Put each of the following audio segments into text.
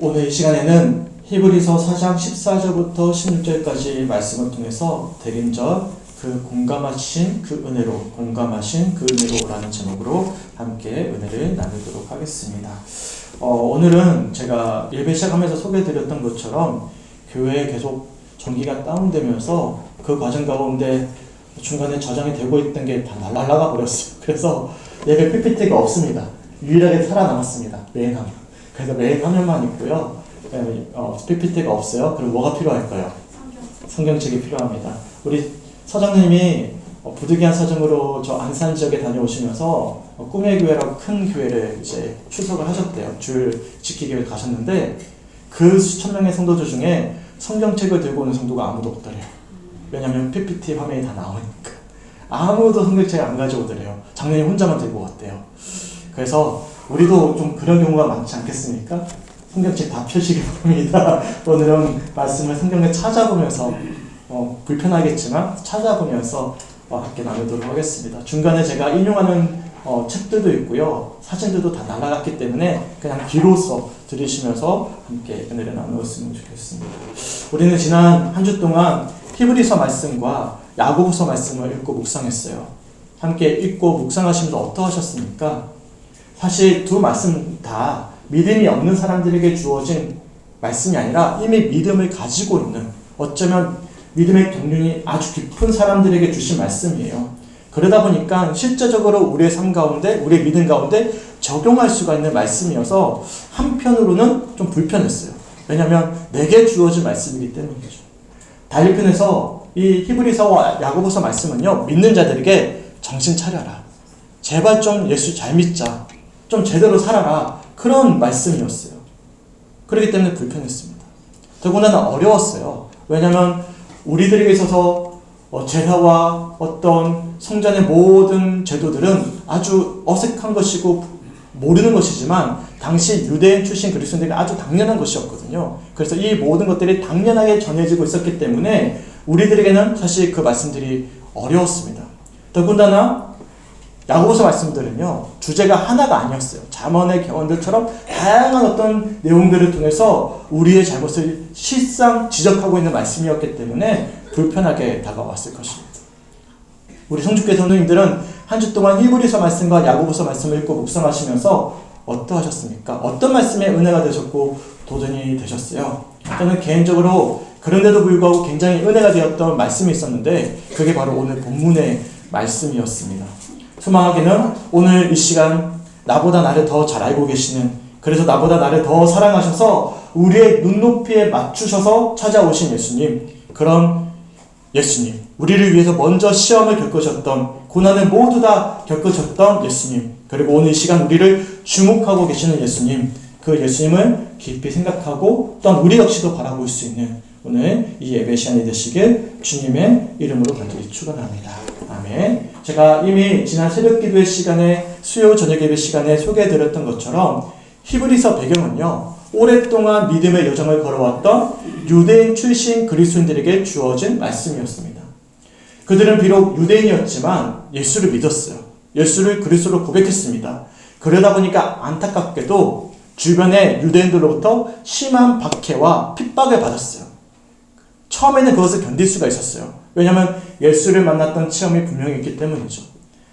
오늘 이 시간에는 히브리서 4장 14절부터 16절까지 말씀을 통해서 대림절 그 공감하신 그 은혜로, 공감하신 그 은혜로라는 제목으로 함께 은혜를 나누도록 하겠습니다. 오늘은 제가 예배 시작하면서 소개해드렸던 것처럼 교회에 계속 전기가 다운되면서 그 과정 가운데 중간에 저장이 되고 있던 게 다 날아가 버렸어요. 그래서 예배 PPT가 없습니다. 유일하게 살아남았습니다. 메인 화면. 그래서 메인 화면만 있고요. PPT가 없어요. 그럼 뭐가 필요할까요? 성경책이 필요합니다. 우리 서장님이 부득이한 사정으로 저 안산 지역에 다녀오시면서 꿈의 교회라고 큰 교회를 이제 출석을 하셨대요. 줄 지키기 위해 가셨는데 그 수천 명의 성도들 중에 성경책을 들고 오는 성도가 아무도 없더래요. 왜냐면 PPT 화면이 다 나오니까. 아무도 성경책 안 가져오더래요. 장로님 혼자만 들고 왔대요. 그래서 우리도 좀 그런 경우가 많지 않겠습니까? 성경책 다 펴시기 바랍니다. 오늘은 말씀을 성경에 찾아보면서 불편하겠지만 찾아보면서 함께 나누도록 하겠습니다. 중간에 제가 인용하는 책들도 있고요. 사진들도 다 날아갔기 때문에 그냥 귀로서 들으시면서 함께 은혜를 나누었으면 좋겠습니다. 우리는 지난 한 주 동안 히브리서 말씀과 야고보서 말씀을 읽고 묵상했어요. 함께 읽고 묵상하시면서 어떠하셨습니까? 사실 두 말씀 다 믿음이 없는 사람들에게 주어진 말씀이 아니라 이미 믿음을 가지고 있는, 어쩌면 믿음의 경륜이 아주 깊은 사람들에게 주신 말씀이에요. 그러다 보니까 실제적으로 우리의 삶 가운데, 우리의 믿음 가운데 적용할 수가 있는 말씀이어서 한편으로는 좀 불편했어요. 왜냐하면 내게 주어진 말씀이기 때문이죠. 달리편에서 이 히브리서와 야고보서 말씀은요, 믿는 자들에게 정신 차려라, 제발 좀 예수 잘 믿자, 좀 제대로 살아라, 그런 말씀이었어요. 그렇기 때문에 불편했습니다. 더군다나 어려웠어요. 왜냐하면 우리들에게 있어서 제사와 어떤 성전의 모든 제도들은 아주 어색한 것이고 모르는 것이지만 당시 유대인 출신 그리스도인들에게 아주 당연한 것이었거든요. 그래서 이 모든 것들이 당연하게 전해지고 있었기 때문에 우리들에게는 사실 그 말씀들이 어려웠습니다. 더군다나 야고보서 말씀들은요, 주제가 하나가 아니었어요. 잠언의 경언들처럼 다양한 어떤 내용들을 통해서 우리의 잘못을 실상 지적하고 있는 말씀이었기 때문에 불편하게 다가왔을 것입니다. 우리 성주교회 성도님들은 한 주 동안 히브리서 말씀과 야고보서 말씀을 읽고 묵상하시면서 어떠하셨습니까? 어떤 말씀에 은혜가 되셨고 도전이 되셨어요? 저는 개인적으로 그런데도 불구하고 굉장히 은혜가 되었던 말씀이 있었는데 그게 바로 오늘 본문의 말씀이었습니다. 소망하기는 오늘 이 시간 나보다 나를 더 잘 알고 계시는, 그래서 나보다 나를 더 사랑하셔서 우리의 눈높이에 맞추셔서 찾아오신 예수님, 그런 예수님, 우리를 위해서 먼저 시험을 겪으셨던, 고난을 모두 다 겪으셨던 예수님, 그리고 오늘 이 시간 우리를 주목하고 계시는 예수님, 그 예수님을 깊이 생각하고 또한 우리 역시도 바라볼 수 있는 오늘 이 예배 시간이 되시길 주님의 이름으로 간절히 축원합니다. 아멘. 제가 이미 지난 새벽 기도의 시간에, 수요 저녁 예배 시간에 소개해드렸던 것처럼 히브리서 배경은요, 오랫동안 믿음의 여정을 걸어왔던 유대인 출신 그리스도인들에게 주어진 말씀이었습니다. 그들은 비록 유대인이었지만 예수를 믿었어요. 예수를 그리스도로 고백했습니다. 그러다 보니까 안타깝게도 주변의 유대인들로부터 심한 박해와 핍박을 받았어요. 처음에는 그것을 견딜 수가 있었어요. 왜냐하면 예수를 만났던 체험이 분명히 있기 때문이죠.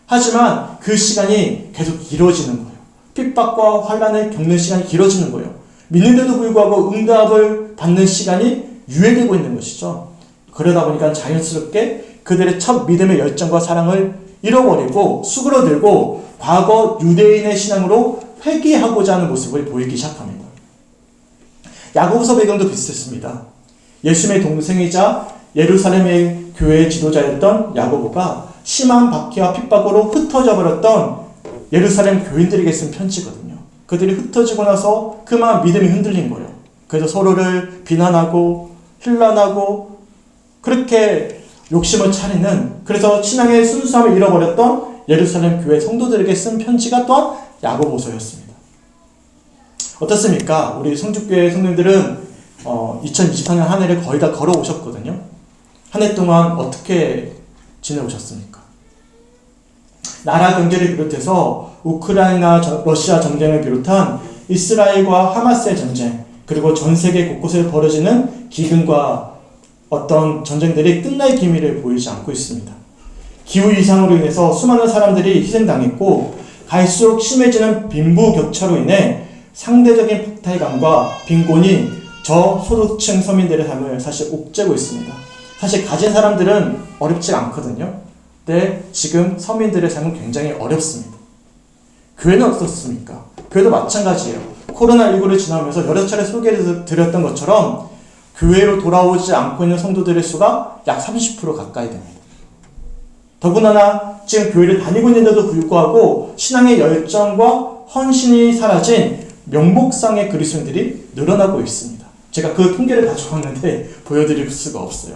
하지만 그 시간이 계속 길어지는 거예요. 핍박과 환난을 겪는 시간이 길어지는 거예요. 믿는데도 불구하고 응답을 받는 시간이 유예되고 있는 것이죠. 그러다 보니까 자연스럽게 그들의 첫 믿음의 열정과 사랑을 잃어버리고 수그러들고 과거 유대인의 신앙으로 회귀하고자 하는 모습을 보이기 시작합니다. 야고보서 배경도 비슷했습니다. 예수님의 동생이자 예루살렘의 교회의 지도자였던 야고보가 심한 박해와 핍박으로 흩어져 버렸던 예루살렘 교인들에게 쓴 편지거든요. 그들이 흩어지고 나서 그만 믿음이 흔들린 거예요. 그래서 서로를 비난하고 힐난하고 그렇게 욕심을 차리는, 그래서 신앙의 순수함을 잃어버렸던 예루살렘 교회 성도들에게 쓴 편지가 또한 야고보서였습니다. 어떻습니까? 우리 성주교회 성도님들은 2024년 한 해를 거의 다 걸어오셨거든요. 한 해 동안 어떻게 지내오셨습니까? 나라 경제를 비롯해서 우크라이나 러시아 전쟁을 비롯한 이스라엘과 하마스의 전쟁, 그리고 전 세계 곳곳에 벌어지는 기근과 어떤 전쟁들이 끝날 기미를 보이지 않고 있습니다. 기후 이상으로 인해서 수많은 사람들이 희생당했고 갈수록 심해지는 빈부격차로 인해 상대적인 박탈감과 빈곤이 저소득층 서민들의 삶을 사실 옥죄고 있습니다. 사실 가진 사람들은 어렵지 않거든요. 근데 지금 서민들의 삶은 굉장히 어렵습니다. 교회는 어떻습니까? 교회도 마찬가지예요. 코로나19를 지나면서 여러 차례 소개를 드렸던 것처럼 교회로 돌아오지 않고 있는 성도들의 수가 약 30% 가까이 됩니다. 더군다나 지금 교회를 다니고 있는데도 불구하고 신앙의 열정과 헌신이 사라진 명목상의 그리스도인들이 늘어나고 있습니다. 제가 그 통계를 가져왔는데 보여드릴 수가 없어요.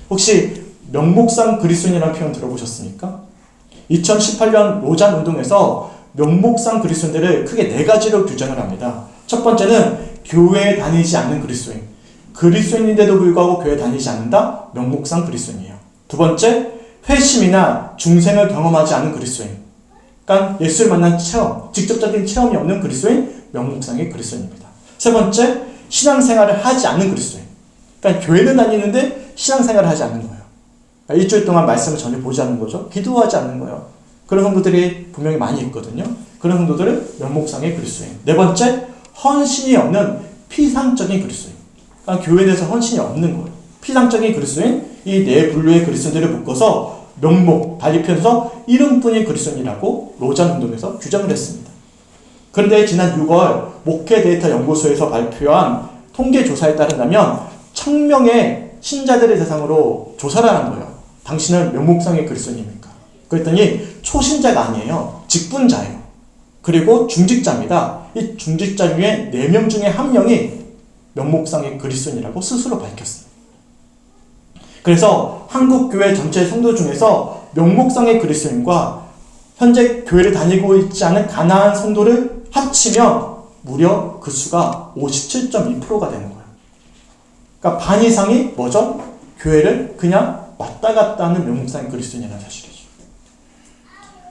혹시 명목상 그리스도인이라는 표현 들어보셨습니까? 2018년 로잔 운동에서 명목상 그리스도인들을 크게 4가지로 규정을 합니다. 첫 번째는 교회에 다니지 않는 그리스도인. 그리스도인인데도 불구하고 교회에 다니지 않는다? 명목상 그리스도인이에요. 두 번째, 회심이나 중생을 경험하지 않은 그리스도인. 그러니까 예수를 만난 체험, 직접적인 체험이 없는 그리스도인, 명목상의 그리스도인입니다. 세 번째, 신앙생활을 하지 않는 그리스도인. 그러니까 교회는 다니는데 신앙생활을 하지 않는 거예요. 그러니까 일주일 동안 말씀을 전혀 보지 않는 거죠. 기도하지 않는 거예요. 그런 성도들이 분명히 많이 있거든요. 그런 성도들은 명목상의 그리스도인. 네 번째, 헌신이 없는 피상적인 그리스도인. 그러니까 교회에 대해서 헌신이 없는 거예요. 피상적인 그리스도인, 이 네 분류의 그리스도인들을 묶어서 명목, 달리 표현해서 이름뿐인 그리스도인이라고 로잔 운동에서 규정을 했습니다. 그런데 지난 6월 목회 데이터 연구소에서 발표한 통계 조사에 따른다면 1000명의 신자들을 대상으로 조사를 한 거예요. 당신은 명목상의 그리스도인입니까? 그랬더니 초신자가 아니에요. 직분자예요. 그리고 중직자입니다. 이 중직자 중에 4명 중에 1명이 명목상의 그리스도인이라고 스스로 밝혔습니다. 그래서 한국교회 전체 성도 중에서 명목상의 그리스도인과 현재 교회를 다니고 있지 않은 가나안 성도를 합치면 무려 그 수가 57.2%가 되는 거예요. 그러니까 반 이상이 뭐죠? 교회를 그냥 왔다 갔다 하는 명목상의 그리스도인이라는 사실이죠.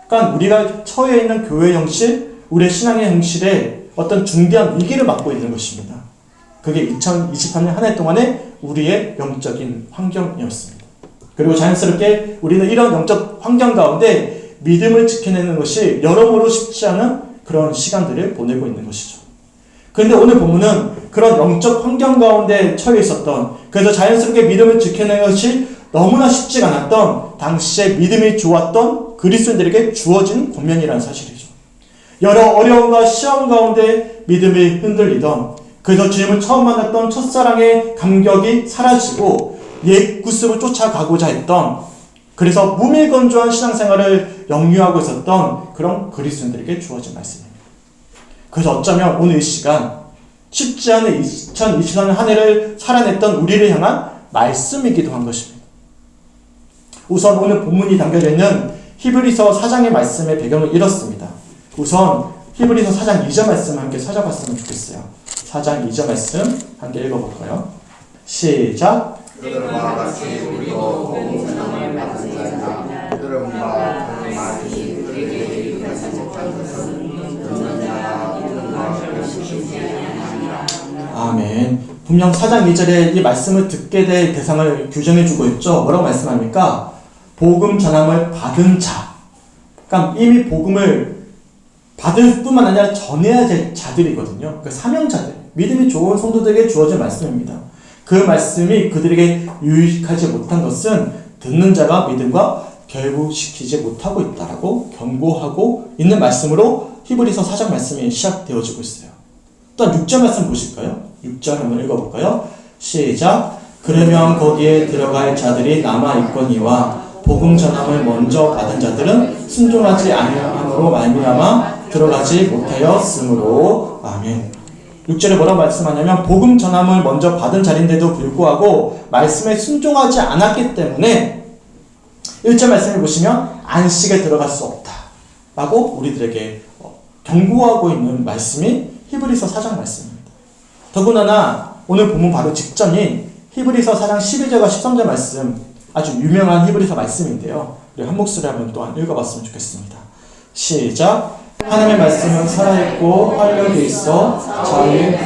그러니까 우리가 처해 있는 교회 형실, 우리의 신앙의 형실에 어떤 중대한 위기를 맞고 있는 것입니다. 그게 2023년 한 해 동안의 우리의 영적인 환경이었습니다. 그리고 자연스럽게 우리는 이런 영적 환경 가운데 믿음을 지켜내는 것이 여러모로 쉽지 않은 그런 시간들을 보내고 있는 것이죠. 그런데 오늘 본문은 그런 영적 환경 가운데 처해 있었던, 그래서 자연스럽게 믿음을 지켜내는 것이 너무나 쉽지 않았던 당시에 믿음이 좋았던 그리스도인들에게 주어진 권면이라는 사실이죠. 여러 어려움과 시험 가운데 믿음이 흔들리던, 그래서 주님을 처음 만났던 첫사랑의 감격이 사라지고 옛 구습을 쫓아가고자 했던, 그래서 무밀건조한 신앙생활을 영유하고 있었던 그런 그리스도인들에게 주어진 말씀입니다. 그래서 어쩌면 오늘 이 시간 쉽지 않은 2023년 한 해를 살아냈던 우리를 향한 말씀이기도 한 것입니다. 우선 오늘 본문이 담겨져 있는 히브리서 4장의 말씀의 배경을 이렇습니다. 우선 히브리서 4장 2절 말씀을 함께 찾아봤으면 좋겠어요. 4장 2절 말씀 함께 읽어볼까요? 시작. 그들과 같이 우리도 복음을 받은 자이나 그들과 같이 그들에게 이르지 못한 것은 듣는 자나 듣는가 결실이지 아니하니라. 아멘. 분명 4장 2절에 이 말씀을 듣게 될 대상을 규정해주고 있죠. 뭐라고 말씀합니까? 복음 전함을 받은 자. 그러니까 이미 복음을 받을 뿐만 아니라 전해야 될 자들이거든요. 그러니까 사명자들, 믿음이 좋은 성도들에게 주어진 말씀입니다. 그 말씀이 그들에게 유익하지 못한 것은 듣는 자가 믿음과 결부시키지 못하고 있다라고 경고하고 있는 말씀으로 히브리서 4장 말씀이 시작되어지고 있어요. 또한 6절 말씀 보실까요? 6절 한번 읽어볼까요? 시작. 그러면 거기에 들어갈 자들이 남아있거니와 복음 전함을 먼저 받은 자들은 순종하지 아니함으로 말미암아 들어가지 못하였으므로. 아멘. 6절에 뭐라고 말씀하냐면 복음 전함을 먼저 받은 자리인데도 불구하고 말씀에 순종하지 않았기 때문에 1절 말씀을 보시면 안식에 들어갈 수 없다 라고 우리들에게 경고하고 있는 말씀이 히브리서 4장 말씀입니다. 더군다나 오늘 본문 바로 직전인 히브리서 4장 12절과 13절 말씀, 아주 유명한 히브리서 말씀인데요. 우리 한 목소리 한번 또한 읽어봤으면 좋겠습니다. 시작. 하나님의 말씀은 살아있고 활력이 있어 자유의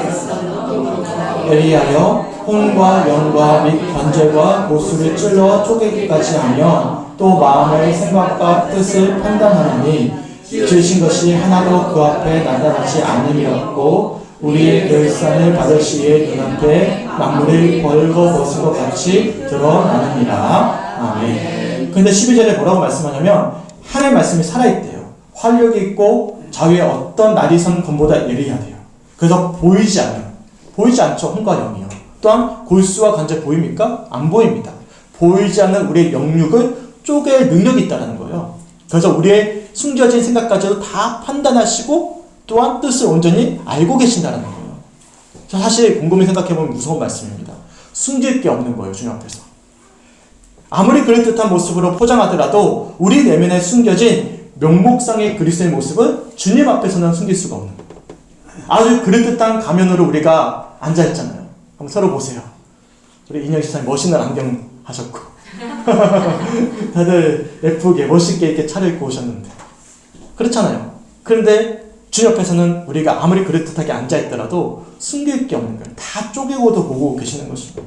예리하여 혼과 영과 및 관절과 고수를 찔러 쪼개기까지 하며 또 마음의 생각과 뜻을 판단하느니 지으신 것이 하나도 그 앞에 나타나지 않음이었고 우리의 결산을 받을 시에 눈앞에 만물이 벌거벗은 것 같이 드러나느니라. 아멘. 근데 12절에 뭐라고 말씀하냐면 하나님의 말씀이 살아있대요. 활력이 있고 좌우에 어떤 날이 선 검보다 예리하대요. 그래서 보이지 않죠. 혼과 영이요. 또한 골수와 관절 보입니까? 안 보입니다. 보이지 않는 우리의 영육을 쪼갤 능력이 있다는 거예요. 그래서 우리의 숨겨진 생각까지도 다 판단하시고 또한 뜻을 온전히 알고 계신다는 거예요. 사실 곰곰이 생각해보면 무서운 말씀입니다. 숨길 게 없는 거예요. 주님 앞에서. 아무리 그럴듯한 모습으로 포장하더라도 우리 내면에 숨겨진 명목상의 그리스도의 모습은 주님 앞에서는 숨길 수가 없는 거예요. 아주 그럴듯한 가면으로 우리가 앉아있잖아요. 한번 서로 보세요. 우리 인영 집사님 멋있는 안경 하셨고 다들 예쁘게 멋있게 이렇게 차려입고 오셨는데 그렇잖아요. 그런데 주님 앞에서는 우리가 아무리 그럴듯하게 앉아있더라도 숨길 게 없는 거예요. 다 쪼개고도 보고 계시는 것입니다.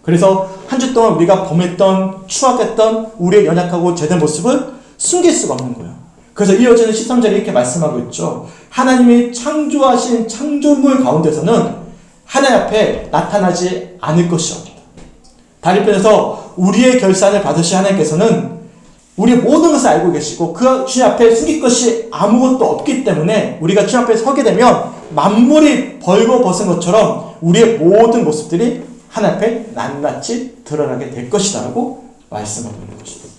그래서 한 주 동안 우리가 범했던 추악했던 우리의 연약하고 죄된 모습을 숨길 수가 없는 거예요. 그래서 이어지는 13절에 이렇게 말씀하고 있죠. 하나님이 창조하신 창조물 가운데서는 하나님 앞에 나타나지 않을 것이 없다. 다른 편에서 우리의 결산을 받으신 하나님께서는 우리의 모든 것을 알고 계시고 그 주님 앞에 숨길 것이 아무것도 없기 때문에 우리가 주님 앞에 서게 되면 만물이 벌거벗은 것처럼 우리의 모든 모습들이 하나님 앞에 낱낱이 드러나게 될 것이다 라고 말씀하고 있는 것입니다.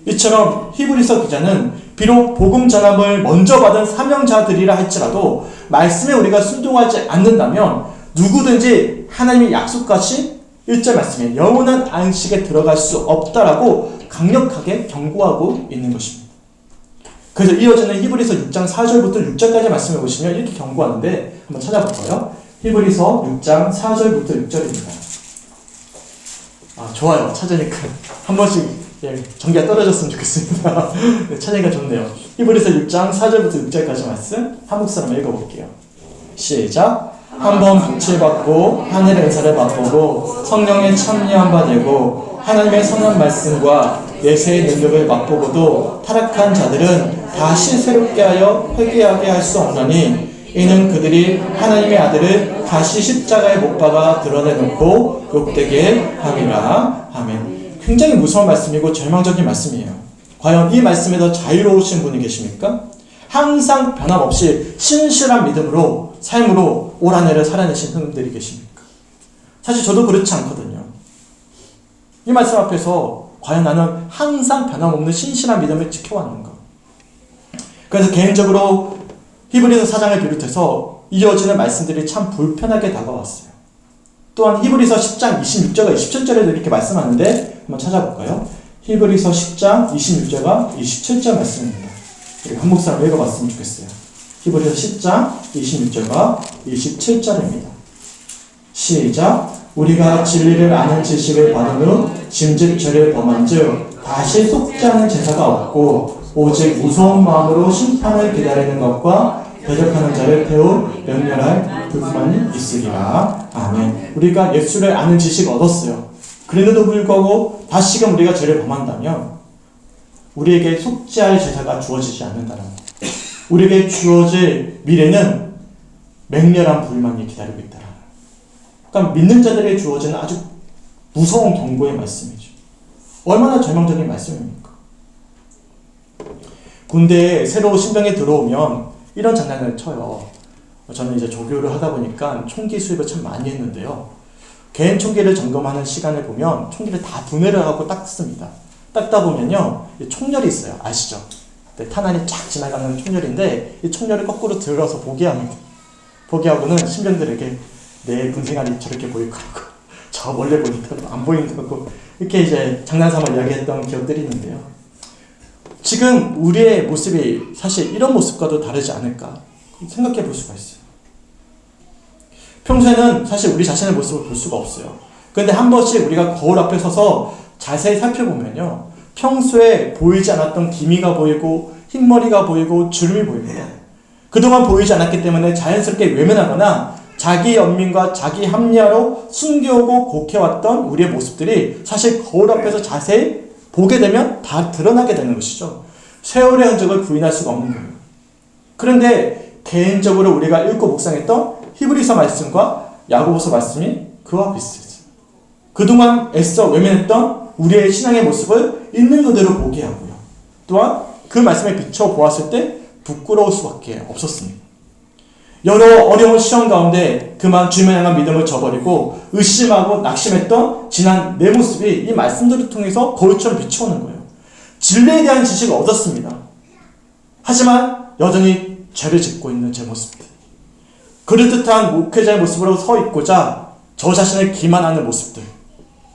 이처럼 히브리서 기자는 비록 복음 전함을 먼저 받은 사명자들이라 할지라도 말씀에 우리가 순종하지 않는다면 누구든지 하나님의 약속하신 1절 말씀에 영원한 안식에 들어갈 수 없다라고 강력하게 경고하고 있는 것입니다. 그래서 이어지는 히브리서 6장 4절부터 6절까지 말씀해 보시면 이렇게 경고하는데 한번 찾아볼까요? 히브리서 6장 4절부터 6절입니다. 좋아요. 찾으니까 한 번씩 전기가 떨어졌으면 좋겠습니다. 찾으니까 좋네요. 히브리서 6장 4절부터 6절까지 말씀 한국 사람 읽어볼게요. 시작. 한번 빛을 받고 하늘의 은사를 맛보고 성령에 참여한 바 되고 하나님의 선한 말씀과 내세의 능력을 맛보고도 타락한 자들은 다시 새롭게 하여 회개하게 할 수 없나니 이는 그들이 하나님의 아들을 다시 십자가에 못 박아 드러내놓고 욕되게 함이라. 아멘. 굉장히 무서운 말씀이고 절망적인 말씀이에요. 과연 이 말씀에 더 자유로우신 분이 계십니까? 항상 변함없이 신실한 믿음으로 삶으로 올 한 해를 살아내신 분들이 계십니까? 사실 저도 그렇지 않거든요. 이 말씀 앞에서 과연 나는 항상 변함없는 신실한 믿음을 지켜왔는가? 그래서 개인적으로 히브리서 4장을 비롯해서 이어지는 말씀들이 참 불편하게 다가왔어요. 또한 히브리서 10장 26절과 27절에도 이렇게 말씀하는데 한번 찾아볼까요? 히브리서 10장 26절과 27절 말씀입니다. 우리 한국 사람 읽어봤으면 좋겠어요. 히브리서 10장 26절과 27절입니다. 시작. 우리가 진리를 아는 지식을 받은 후 짐짓 죄를 범한 즉 다시 속지 않은 제사가 없고 오직 무서운 마음으로 심판을 기다리는 것과 대적하는 자를 태울 맹렬할 불만이 있으리라. 아멘. 우리가 예수를 아는 지식을 얻었어요. 그런데도 불구하고 다시금 우리가 죄를 범한다면 우리에게 속지 할 제사가 주어지지 않는다는 것. 우리에게 주어질 미래는 맹렬한 불만이 기다리고 있다는 것. 그러니까 믿는 자들에게 주어지는 아주 무서운 경고의 말씀이죠. 얼마나 절망적인 말씀입니까? 군대에 새로 신병이 들어오면 이런 장난을 쳐요. 저는 이제 조교를 하다 보니까 총기 수입을 참 많이 했는데요. 개인 총기를 점검하는 시간을 보면 총기를 다 분해를 하고 닦습니다. 닦다 보면요, 총열이 있어요. 아시죠? 탄환이 쫙 지나가는 총열인데 이 총열을 거꾸로 들어서 보게 합니다. 보게 하고는 신병들에게 내 군생활이 저렇게 보일 거라고 저 멀리 보인다고 안 보인다고 이렇게 이제 장난삼아 이야기했던 기억들이 있는데요. 지금 우리의 모습이 사실 이런 모습과도 다르지 않을까 생각해 볼 수가 있어요. 평소에는 사실 우리 자신의 모습을 볼 수가 없어요. 그런데 한 번씩 우리가 거울 앞에 서서 자세히 살펴보면요, 평소에 보이지 않았던 기미가 보이고 흰머리가 보이고 주름이 보입니다. 그동안 보이지 않았기 때문에 자연스럽게 외면하거나 자기 연민과 자기 합리화로 숨겨오고 곡해왔던 우리의 모습들이 사실 거울 앞에서 자세히 보게 되면 다 드러나게 되는 것이죠. 세월의 흔적을 부인할 수가 없는 거예요. 그런데 개인적으로 우리가 읽고 묵상했던 히브리서 말씀과 야고보서 말씀이 그와 비슷했어요. 그동안 애써 외면했던 우리의 신앙의 모습을 있는 그대로 보게 하고요. 또한 그 말씀에 비춰보았을 때 부끄러울 수밖에 없었습니다. 여러 어려운 시험 가운데 그만 주님을 향한 믿음을 저버리고 의심하고 낙심했던 지난 내 모습이 이 말씀들을 통해서 거울처럼 비춰오는 거예요. 진리에 대한 지식을 얻었습니다. 하지만 여전히 죄를 짓고 있는 제 모습들, 그럴듯한 목회자의 모습으로 서 있고자 저 자신을 기만하는 모습들,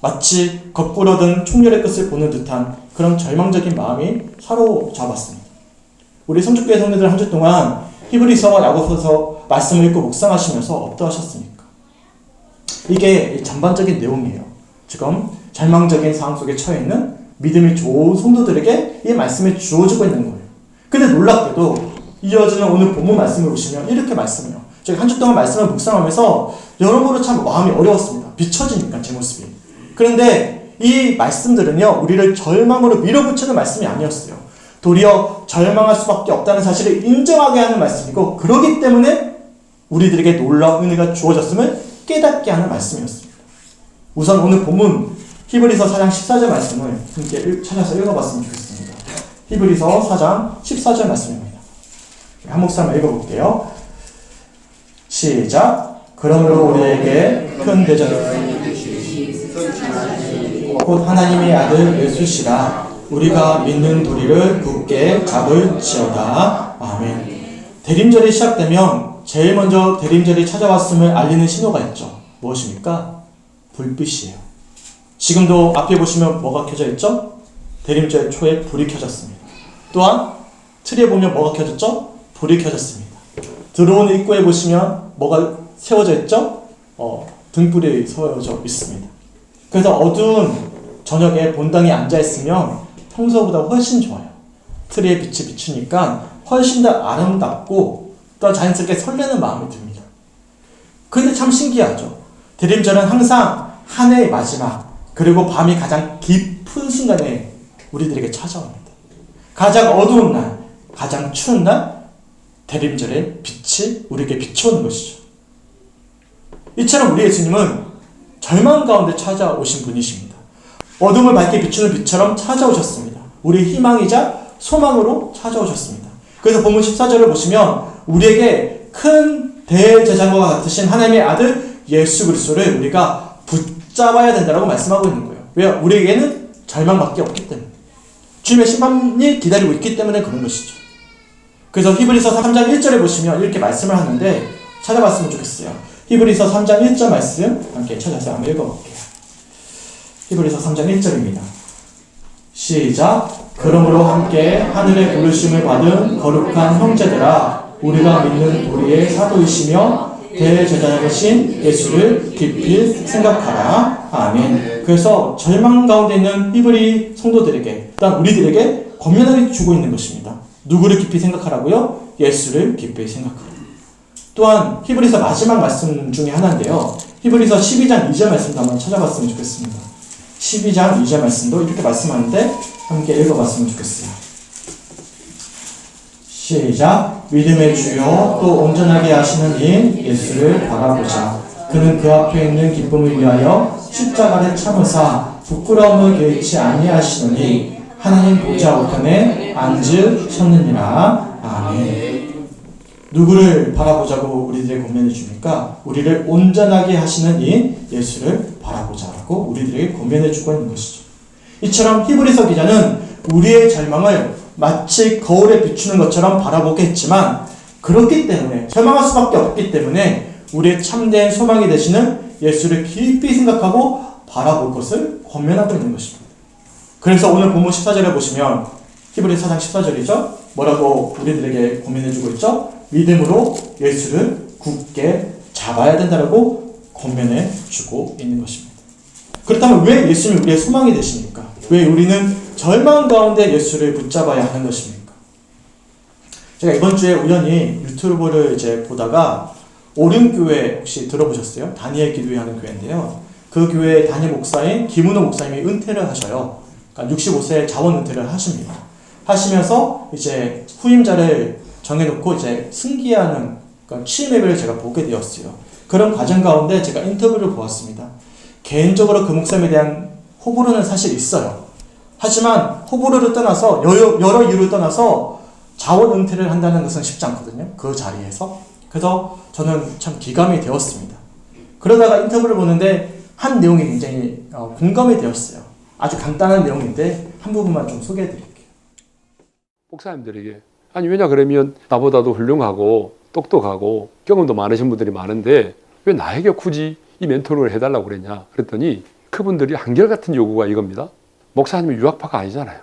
마치 거꾸로 든 총열의 끝을 보는 듯한 그런 절망적인 마음이 사로잡았습니다. 우리 성주교회 성도들 한 주 동안 히브리서와 야고보서 말씀을 읽고 묵상하시면서 어떠하셨습니까? 이게 전반적인 내용이에요. 지금 절망적인 상황 속에 처해 있는 믿음이 좋은 성도들에게 이 말씀이 주어지고 있는 거예요. 근데 놀랍게도 이어지는 오늘 본문 말씀을 보시면 이렇게 말씀해요. 제가 한 주 동안 말씀을 묵상하면서 여러모로 참 마음이 어려웠습니다. 비춰지니까 제 모습이. 그런데 이 말씀들은요, 우리를 절망으로 밀어붙이는 말씀이 아니었어요. 도리어 절망할 수밖에 없다는 사실을 인정하게 하는 말씀이고, 그러기 때문에 우리들에게 놀라운 은혜가 주어졌음을 깨닫게 하는 말씀이었습니다. 우선 오늘 본문 히브리서 4장 14절 말씀을 함께 찾아서 읽어봤으면 좋겠습니다. 히브리서 4장 14절 말씀입니다. 한 목소리만 읽어볼게요. 시작. 그러므로 우리에게 큰 대적이 곧 하나님의 아들 예수시라 우리가 믿는 도리를 굳게 잡을지어다. 아멘. 대림절이 시작되면 제일 먼저 대림절이 찾아왔음을 알리는 신호가 있죠. 무엇입니까? 불빛이에요. 지금도 앞에 보시면 뭐가 켜져 있죠? 대림절 초에 불이 켜졌습니다. 또한 틀에 보면 뭐가 켜졌죠? 불이 켜졌습니다. 들어오는 입구에 보시면 뭐가 세워져 있죠? 등불이 세워져 있습니다. 그래서 어두운 저녁에 본당에 앉아있으면 평소보다 훨씬 좋아요. 틀에 빛이 비추니까 훨씬 더 아름답고 또 자연스럽게 설레는 마음이 듭니다. 그런데 참 신기하죠. 대림절은 항상 한 해의 마지막, 그리고 밤이 가장 깊은 순간에 우리들에게 찾아옵니다. 가장 어두운 날, 가장 추운 날, 대림절의 빛이 우리에게 비춰오는 것이죠. 이처럼 우리 예수님은 절망 가운데 찾아오신 분이십니다. 어둠을 밝게 비추는 빛처럼 찾아오셨습니다. 우리의 희망이자 소망으로 찾아오셨습니다. 그래서 본문 14절을 보시면 우리에게 큰 대제사장과 같으신 하나님의 아들 예수 그리스도를 우리가 붙잡아야 된다고 말씀하고 있는 거예요. 왜요? 우리에게는 절망밖에 없기 때문에. 주님의 심판이 기다리고 있기 때문에 그런 것이죠. 그래서 히브리서 3장 1절에 보시면 이렇게 말씀을 하는데 찾아봤으면 좋겠어요. 히브리서 3장 1절 말씀 함께 찾아서 한번 읽어볼게요. 히브리서 3장 1절입니다. 시작. 그러므로 함께 하늘의 부르심을 받은 거룩한 형제들아, 우리가 믿는 도리의 사도이시며 대제사장이신 예수를 깊이 생각하라. 아멘. 그래서 절망 가운데 있는 히브리 성도들에게, 또한 우리들에게 권면을 주고 있는 것입니다. 누구를 깊이 생각하라고요? 예수를 깊이 생각하라. 또한 히브리서 마지막 말씀 중에 하나인데요. 히브리서 12장 2절 말씀도 한번 찾아봤으면 좋겠습니다. 12장 2절 말씀도 이렇게 말씀하는데 함께 읽어봤으면 좋겠어요. 시작. 믿음의 주요 또 온전하게 하시는 이 예수를 바라보자. 그는 그 앞에 있는 기쁨을 위하여 십자가를 참으사 부끄러움을 개의치 아니하시느니 하나님 보좌 우편에 앉으셨느니라. 아멘. 누구를 바라보자고 우리들에게 권면해 줍니까? 우리를 온전하게 하시는 이 예수를 바라보자라고 우리들에게 권면해 주고 있는 것이죠. 이처럼 히브리서 기자는 우리의 절망을 마치 거울에 비추는 것처럼 바라보게 했지만, 그렇기 때문에 절망할 수밖에 없기 때문에 우리의 참된 소망이 되시는 예수를 깊이 생각하고 바라볼 것을 권면하고 있는 것입니다. 그래서 오늘 본문 14절에 보시면 히브리서 4장 14절이죠. 뭐라고 우리들에게 권면해주고 있죠? 믿음으로 예수를 굳게 잡아야 된다고 권면해주고 있는 것입니다. 그렇다면 왜 예수님이 우리의 소망이 되십니까? 왜 우리는 절망 가운데 예수를 붙잡아야 하는 것입니까? 제가 이번 주에 우연히 유튜브를 보다가 오륜교회 혹시 들어보셨어요? 다니엘 기도회 하는 교회인데요. 그 교회 담임 목사인 김은호 목사님이 은퇴를 하셔요. 그러니까 65세 자원 은퇴를 하십니다. 하시면서 이제 후임자를 정해놓고 이제 승기하는 그러니까 취임 예배를 제가 보게 되었어요. 그런 과정 가운데 제가 인터뷰를 보았습니다. 개인적으로 그 목사님에 대한 호불호는 사실 있어요. 하지만 호불호를 떠나서 여러 이유를 떠나서 자원 은퇴를 한다는 것은 쉽지 않거든요. 그 자리에서. 그래서 저는 참 기감이 되었습니다. 그러다가 인터뷰를 보는데 한 내용이 굉장히 공감이 되었어요. 아주 간단한 내용인데 한 부분만 좀 소개해 드릴게요. 목사님들에게 아니 왜냐 그러면 나보다도 훌륭하고 똑똑하고 경험도 많으신 분들이 많은데 왜 나에게 굳이 이 멘토링을 해달라고 그랬냐 그랬더니 그분들이 한결같은 요구가 이겁니다. 목사님이 유학파가 아니잖아요.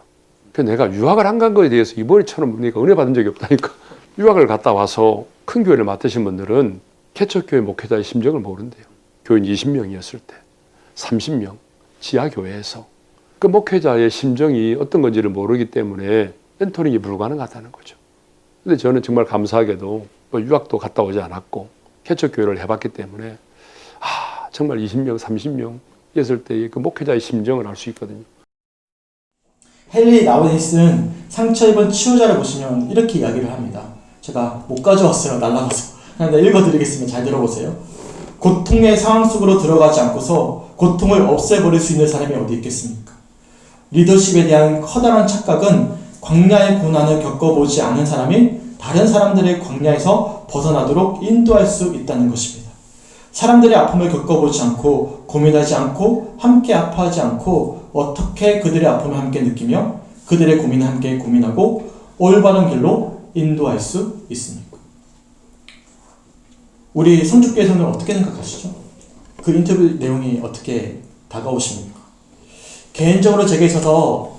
그래서 내가 유학을 안 간 거에 대해서 이번에처럼 내가 은혜 받은 적이 없다니까. 유학을 갔다 와서 큰 교회를 맡으신 분들은 개척교회 목회자의 심정을 모른대요. 교인 20명이었을 때 30명 지하교회에서 그 목회자의 심정이 어떤 건지를 모르기 때문에 멘토링이 불가능하다는 거죠. 근데 저는 정말 감사하게도 유학도 갔다 오지 않았고 개척교회를 해봤기 때문에 정말 20명, 30명 이었을 때의 그 목회자의 심정을 알 수 있거든요. 헨리 나우데이스는 상처 입은 치유자를 보시면 이렇게 이야기를 합니다. 제가 못 가져왔어요. 날라가서. 그냥 읽어드리겠습니다. 잘 들어보세요. 고통의 상황 속으로 들어가지 않고서 고통을 없애버릴 수 있는 사람이 어디 있겠습니까? 리더십에 대한 커다란 착각은 광야의 고난을 겪어보지 않은 사람이 다른 사람들의 광야에서 벗어나도록 인도할 수 있다는 것입니다. 사람들의 아픔을 겪어보지 않고 고민하지 않고 함께 아파하지 않고 어떻게 그들의 아픔을 함께 느끼며 그들의 고민을 함께 고민하고 올바른 길로 인도할 수 있습니까? 우리 성주교회에서는 어떻게 생각하시죠? 그 인터뷰 내용이 어떻게 다가오십니까? 개인적으로 제게 있어서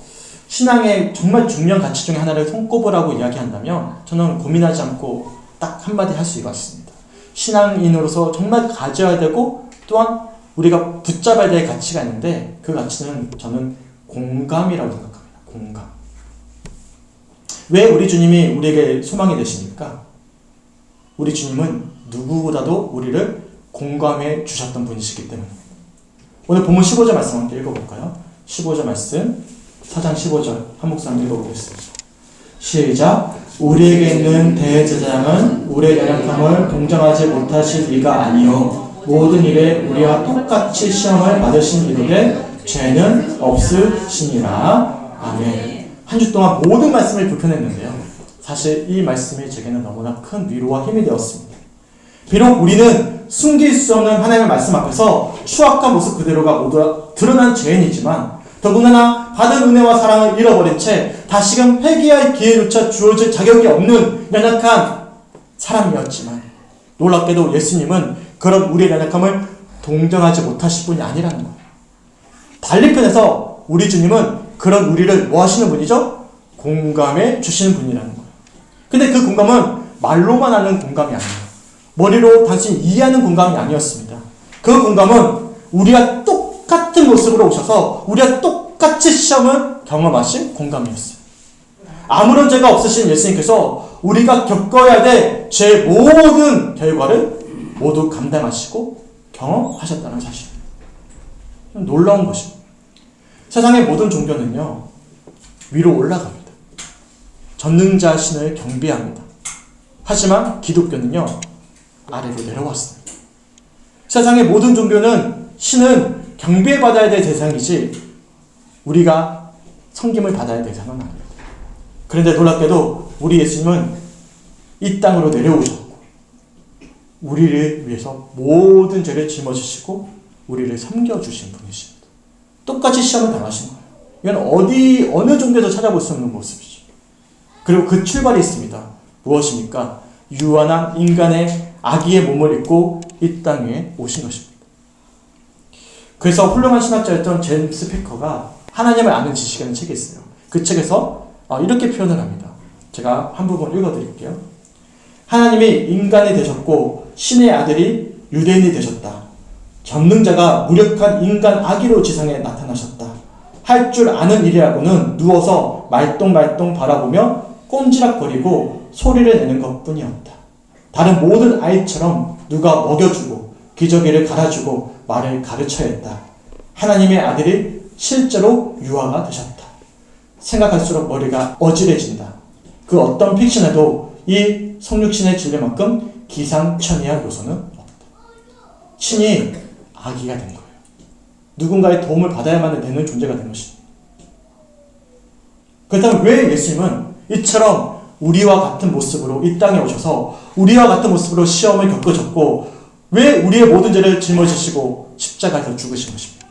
신앙의 정말 중요한 가치 중에 하나를 손꼽으라고 이야기한다면 저는 고민하지 않고 딱 한마디 할 수가 있습니다. 신앙인으로서 정말 가져야 되고 또한 우리가 붙잡아야 될 가치가 있는데 그 가치는 저는 공감이라고 생각합니다. 공감. 왜 우리 주님이 우리에게 소망이 되십니까? 우리 주님은 누구보다도 우리를 공감해 주셨던 분이시기 때문입니다. 오늘 본문 15절 말씀 함께 읽어볼까요? 15절 말씀 4장 15절 한 목사님 읽어보겠습니다. 시작. 우리에게 있는 대제사장은 우리의 연약함을 동정하지 못하실 리가 아니요 모든 일에 우리와 똑같이 시험을 받으신 이로되 죄는 없으시니라. 아멘. 한 주 동안 모든 말씀을 불편했는데요. 사실 이 말씀이 제게는 너무나 큰 위로와 힘이 되었습니다. 비록 우리는 숨길 수 없는 하나님의 말씀 앞에서 추악한 모습 그대로가 모두 드러난 죄인이지만 더군다나 받은 은혜와 사랑을 잃어버린 채 다시금 회개할 기회조차 주어질 자격이 없는 연약한 사람이었지만 놀랍게도 예수님은 그런 우리의 연약함을 동정하지 못하실 분이 아니라는 거예요. 반대편에서 우리 주님은 그런 우리를 뭐 하시는 분이죠? 공감해 주시는 분이라는 거예요. 근데 그 공감은 말로만 하는 공감이 아니에요. 머리로 단순히 이해하는 공감이 아니었습니다. 그 공감은 우리가 똑같은 모습으로 오셔서 우리가 똑같이 시험을 경험하신 공감이었어요. 아무런 죄가 없으신 예수님께서 우리가 겪어야 될 죄 모든 결과를 모두 감당하시고 경험하셨다는 사실입니다. 놀라운 것입니다. 세상의 모든 종교는요 위로 올라갑니다. 전능자 신을 경배합니다. 하지만 기독교는요 아래로 내려왔습니다. 세상의 모든 종교는 신은 경배받아야 될 대상이지 우리가 섬김을 받아야 될 대상은 아닙니다. 그런데 놀랍게도 우리 예수님은 이 땅으로 내려오셨고 우리를 위해서 모든 죄를 짊어지시고 우리를 섬겨주신 분이십니다. 똑같이 시험을 당하신 거예요. 이건 어느 종교에서 찾아볼 수 없는 모습이죠. 그리고 그 출발이 있습니다. 무엇입니까? 유한한 인간의 아기의 몸을 입고 이 땅 위에 오신 것입니다. 그래서 훌륭한 신학자였던 제임스 피커가 하나님을 아는 지식이라는 책이 있어요. 그 책에서 이렇게 표현을 합니다. 제가 한 부분 읽어드릴게요. 하나님이 인간이 되셨고 신의 아들이 유대인이 되셨다. 전능자가 무력한 인간 아기로 지상에 나타나셨다. 할 줄 아는 일이라고는 누워서 말똥말똥 바라보며 꼼지락거리고 소리를 내는 것뿐이었다. 다른 모든 아이처럼 누가 먹여주고 기저귀를 갈아주고 말을 가르쳐야 했다. 하나님의 아들이 실제로 유아가 되셨다. 생각할수록 머리가 어지러진다. 그 어떤 픽션에도 이 성육신의 진리만큼 기상천외한 요소는 없다. 신이 아기가 된 거예요. 누군가의 도움을 받아야만 되는 존재가 된 것입니다. 그렇다면 왜 예수님은 이처럼 우리와 같은 모습으로 이 땅에 오셔서 우리와 같은 모습으로 시험을 겪으셨고 왜 우리의 모든 죄를 짊어지시고 십자가에서 죽으신 것입니까?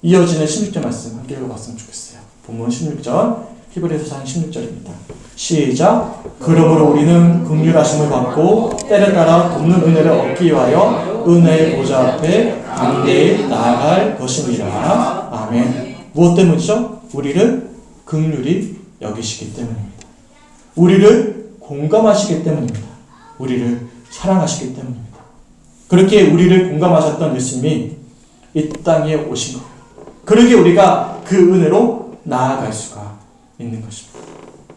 이어지는 16절 말씀 함께 읽어봤으면 좋겠어요. 본문 16절 히브리서 4장 16절입니다. 시작. 그러므로 우리는 긍휼하심을 받고 때를 따라 돕는 은혜를 얻기 위하여 은혜의 보좌 앞에 담대히 나아갈 것이니라. 아멘. 무엇 때문이죠? 우리를 긍휼히 여기시기 때문입니다. 우리를 공감하시기 때문입니다. 우리를 사랑하시기 때문입니다. 그렇게 우리를 공감하셨던 예수님이 이 땅에 오신 거예요. 그러기에 우리가 그 은혜로 나아갈 수가 있는 것입니다.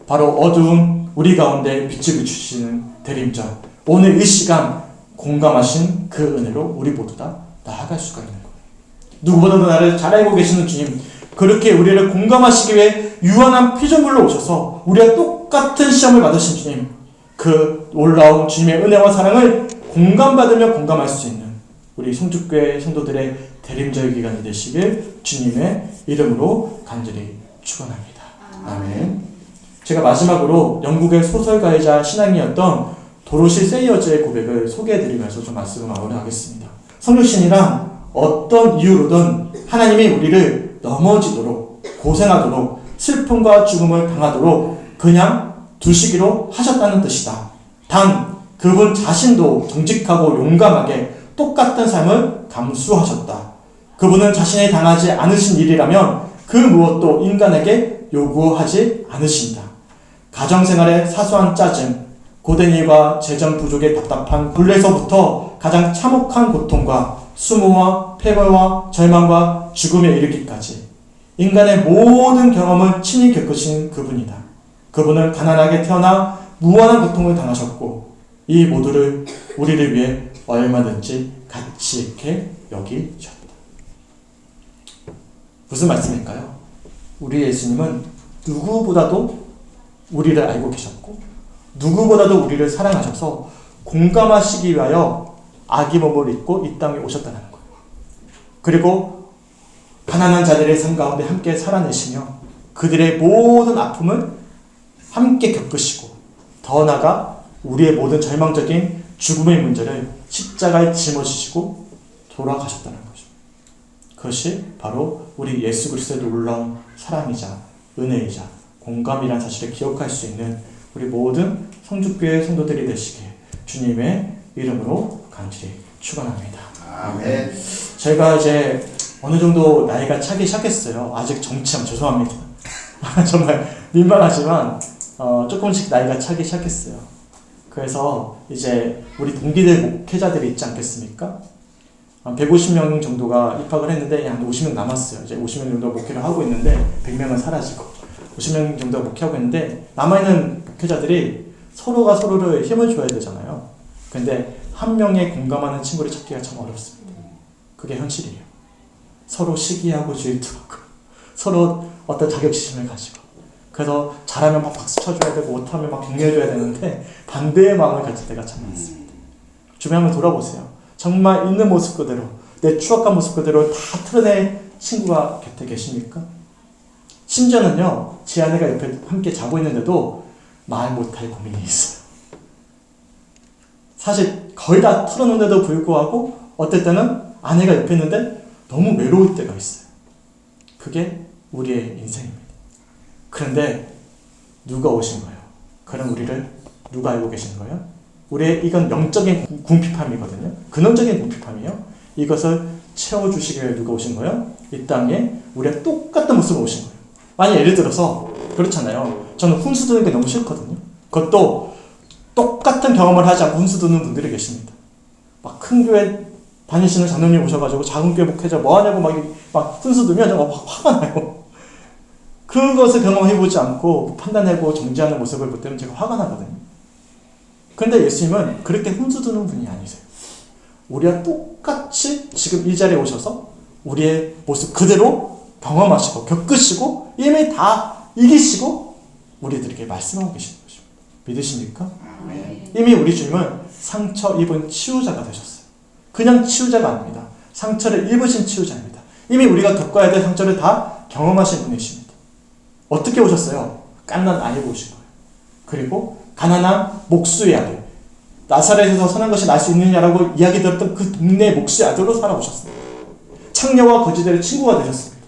바로 어두운 우리 가운데 빛을 비추시는 대림절, 오늘 이 시간 공감하신 그 은혜로 우리 모두 다 나아갈 수가 있는 거예요. 누구보다도 나를 잘 알고 계시는 주님, 그렇게 우리를 공감하시기 위해 유한한 피조물로 오셔서 우리와 똑같은 시험을 받으신 주님, 그 놀라운 주님의 은혜와 사랑을 공감받으며 공감할 수 있는 우리 성주교회 성도들의 대림절 기간이 되시길 주님의 이름으로 간절히 축원합니다. 아멘. 제가 마지막으로 영국의 소설가이자 신앙이었던 도로시 세이어즈의 고백을 소개해드리면서 좀 말씀을 마무리하겠습니다. 성육신이란 어떤 이유로든 하나님이 우리를 넘어지도록, 고생하도록, 슬픔과 죽음을 당하도록 그냥 두시기로 하셨다는 뜻이다. 단 그분 자신도 정직하고 용감하게 똑같은 삶을 감수하셨다. 그분은 자신이 당하지 않으신 일이라면 그 무엇도 인간에게 요구하지 않으신다. 가정생활의 사소한 짜증, 고된 일과 재정 부족의 답답한 굴레서부터 가장 참혹한 고통과 수모와 폐벌과 절망과 죽음에 이르기까지 인간의 모든 경험을 친히 겪으신 그분이다. 그분은 가난하게 태어나 무한한 고통을 당하셨고 이 모두를 우리를 위해 얼마든지 가치 있게 여기셨다. 무슨 말씀일까요? 우리 예수님은 누구보다도 우리를 알고 계셨고 누구보다도 우리를 사랑하셔서 공감하시기 위하여 아기 몸을 입고 이 땅에 오셨다는 거예요. 그리고 가난한 자들의 삶 가운데 함께 살아내시며 그들의 모든 아픔을 함께 겪으시고 더 나아가 우리의 모든 절망적인 죽음의 문제를 십자가에 짊어지시고 돌아가셨다는 거죠. 그것이 바로 우리 예수 그리스도의 놀라운 사랑이자 은혜이자 공감이라는 사실을 기억할 수 있는 우리 모든 성주교회 성도들이 되시길 주님의 이름으로 간절히 축원합니다. 아멘. 제가 이제 어느 정도 나이가 차기 시작했어요. 아직 정치하면 죄송합니다. 정말 민망하지만 조금씩 나이가 차기 시작했어요. 그래서 이제 우리 동기들 목회자들이 있지 않겠습니까? 150명 정도가 입학을 했는데 한 50명 남았어요. 이제 50명 정도 목회를 하고 있는데 100명은 사라지고 50명 정도가 목회하고 있는데 남아있는 목회자들이 서로가 서로를 힘을 줘야 되잖아요. 근데 한 명의 공감하는 친구를 찾기가 참 어렵습니다. 그게 현실이에요. 서로 시기하고 질투하고 서로 어떤 자격지심을 가지고 그래서 잘하면 막 박수 쳐줘야 되고 못하면 막 격려해줘야 되는데 반대의 마음을 가질 때가 참 많습니다. 주변 한번 돌아보세요. 정말 있는 모습 그대로 내 추억한 모습 그대로 다 틀어낸 친구가 곁에 계십니까? 심지어는요 제 아내가 옆에 함께 자고 있는데도 말 못할 고민이 있어요. 사실 거의 다 털어놓는데도 불구하고 어떨 때는 아내가 옆에 있는데 너무 외로울 때가 있어요. 그게 우리의 인생입니다. 그런데 누가 오신 거예요? 그럼 우리를 누가 알고 계신 거예요? 우리의 이건 영적인 궁핍함이거든요. 근원적인 궁핍함이에요. 이것을 채워주시기 위해 누가 오신 거예요? 이 땅에 우리가 똑같은 모습으로 오신 거예요. 만약 예를 들어서 그렇잖아요. 저는 훈수 두는 게 너무 싫거든요. 그것도 똑같은 경험을 하지 않고 훈수 두는 분들이 계십니다. 막 큰 교회 다니시는 장로님 오셔가지고 작은 교회 목회자 뭐하냐고 막 훈수 두면 정말 막 화가 나요. 그것을 경험해보지 않고 판단하고 정지하는 모습을 볼 때는 제가 화가 나거든요. 그런데 예수님은 그렇게 훈수두는 분이 아니세요. 우리와 똑같이 지금 이 자리에 오셔서 우리의 모습 그대로 경험하시고 겪으시고 이미 다 이기시고 우리들에게 말씀하고 계시는 것입니다. 믿으십니까? 이미 우리 주님은 상처 입은 치유자가 되셨어요. 그냥 치유자가 아닙니다. 상처를 입으신 치유자입니다. 이미 우리가 겪어야 될 상처를 다 경험하신 분이십니다. 어떻게 오셨어요? 갓난 아이로 오신 거예요. 그리고 가난한 목수의 아들, 나사렛에서 선한 것이 날 수 있느냐라고 이야기 들었던 그 동네 목수의 아들로 살아오셨습니다. 창녀와 거지들의 친구가 되셨습니다.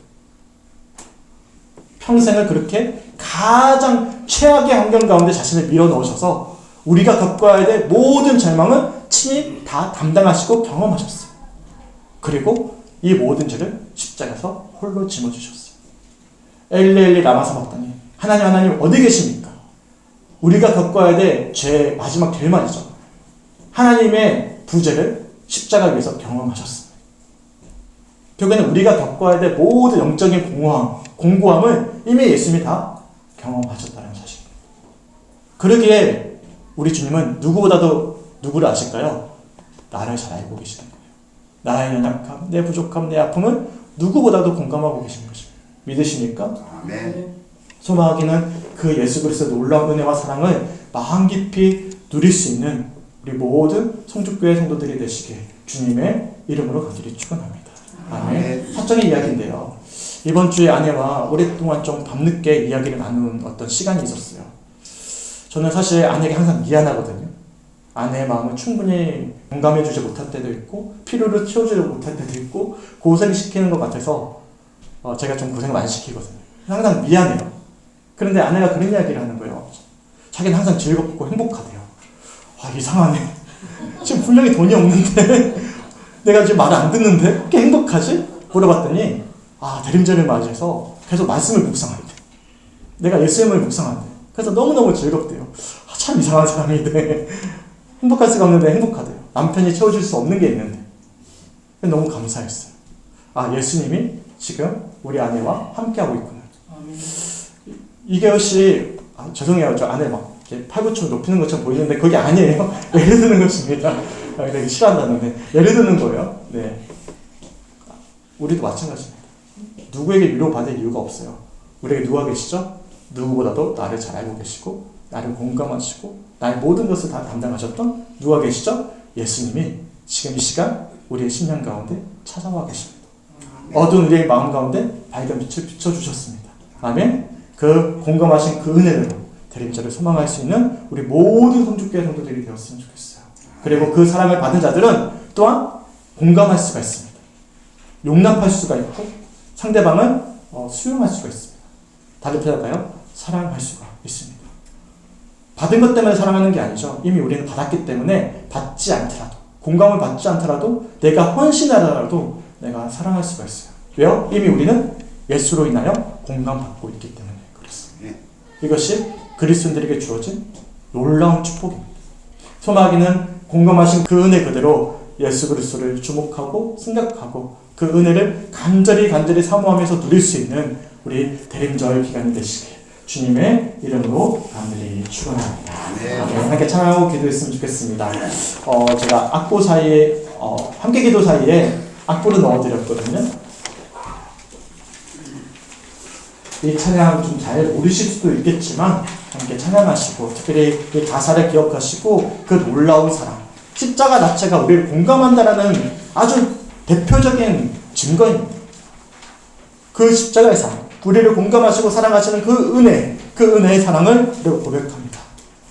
평생을 그렇게 가장 최악의 환경 가운데 자신을 밀어넣으셔서 우리가 겪어야 될 모든 절망은 친히 다 담당하시고 경험하셨어요. 그리고 이 모든 죄를 십자가에서 홀로 짊어지셨어요. 엘리 라마 사박다니, 하나님 어디 계십니까? 우리가 겪어야 될 죄의 마지막 결말이죠. 하나님의 부재를 십자가 위에서 경험하셨습니다. 결국에는 우리가 겪어야 될 모든 영적인 공고함을 이미 예수님이 다 경험하셨다는 사실입니다. 그러기에 우리 주님은 누구보다도 누구를 아실까요? 나를 잘 알고 계시는 거예요. 나의 연약함, 내 부족함, 내 아픔을 누구보다도 공감하고 계시는 것입니다. 믿으십니까? 아멘. 소망하기는 그 예수 그리스도의 놀라운 은혜와 사랑을 마음 깊이 누릴 수 있는 우리 모든 성죽교회 성도들이 되시길 주님의 이름으로 간절히 축원합니다. 아멘. 사적인 이야기인데요. 이번 주에 아내와 오랫동안 좀 밤늦게 이야기를 나눈 어떤 시간이 있었어요. 저는 사실 아내에게 항상 미안하거든요. 아내의 마음을 충분히 공감해주지 못할 때도 있고 필요를 채워주지 못할 때도 있고 고생시키는 것 같아서 제가 좀 고생을 많이 시키거든요. 항상 미안해요. 그런데 아내가 그런 이야기를 하는 거예요. 자기는 항상 즐겁고 행복하대요. 아, 이상하네. 지금 분명히 돈이 없는데 내가 지금 말을 안 듣는데 그렇게 행복하지? 물어봤더니 대림절을 맞이해서 계속 말씀을 묵상한대. 내가 예수님을 묵상한대. 그래서 너무너무 즐겁대요. 참 이상한 사람인데 행복할 수가 없는데 행복하대요. 남편이 채워줄 수 없는 게 있는데. 너무 감사했어요. 예수님이 지금 우리 아내와 함께하고 있구나. 이것이 죄송해요. 저 아내 막 이렇게 팔부춤 높이는 것처럼 보이는데 그게 아니에요. 예를 드는 것입니다. 되게 싫어한다는데 예를 드는 거예요. 네, 우리도 마찬가지입니다. 누구에게 위로받을 이유가 없어요. 우리에게 누가 계시죠? 누구보다도 나를 잘 알고 계시고 나를 공감하시고 나의 모든 것을 다 담당하셨던 누가 계시죠? 예수님이 지금 이 시간 우리의 심령 가운데 찾아와 계십니다. 어두운 우리의 마음 가운데 밝은 빛을 비춰주셨습니다. 아멘. 그 공감하신 그 은혜로 대림절을 소망할 수 있는 우리 모든 성죽교회 성도들이 되었으면 좋겠어요. 그리고 그 사랑을 받은 자들은 또한 공감할 수가 있습니다. 용납할 수가 있고 상대방을 수용할 수가 있습니다. 다른 표현할까요? 사랑할 수가 있습니다. 받은 것 때문에 사랑하는 게 아니죠. 이미 우리는 받았기 때문에 받지 않더라도 공감을 받지 않더라도 내가 헌신하더라도 내가 사랑할 수가 있어요. 왜요? 이미 우리는 예수로 인하여 공감받고 있기 때문에 그렇습니다. 이것이 그리스도인들에게 주어진 놀라운 축복입니다. 소망하기는 공감하신 그 은혜 그대로 예수 그리스도를 주목하고 생각하고 그 은혜를 간절히 사모하면서 누릴 수 있는 우리 대림절 기간이 되시길 주님의 이름으로 간절히 축원합니다. 함께 찬양하고 기도했으면 좋겠습니다. 제가 악보 사이에 함께 기도 사이에 악보를 넣어드렸거든요. 이 찬양 좀 잘 모르실 수도 있겠지만 함께 찬양하시고 특별히 이 가사를 기억하시고 그 놀라운 사랑, 십자가 자체가 우리를 공감한다라는 아주 대표적인 증거입니다. 그 십자가의 사랑, 우리를 공감하시고 사랑하시는 그 은혜의 사랑을 우리가 고백합니다.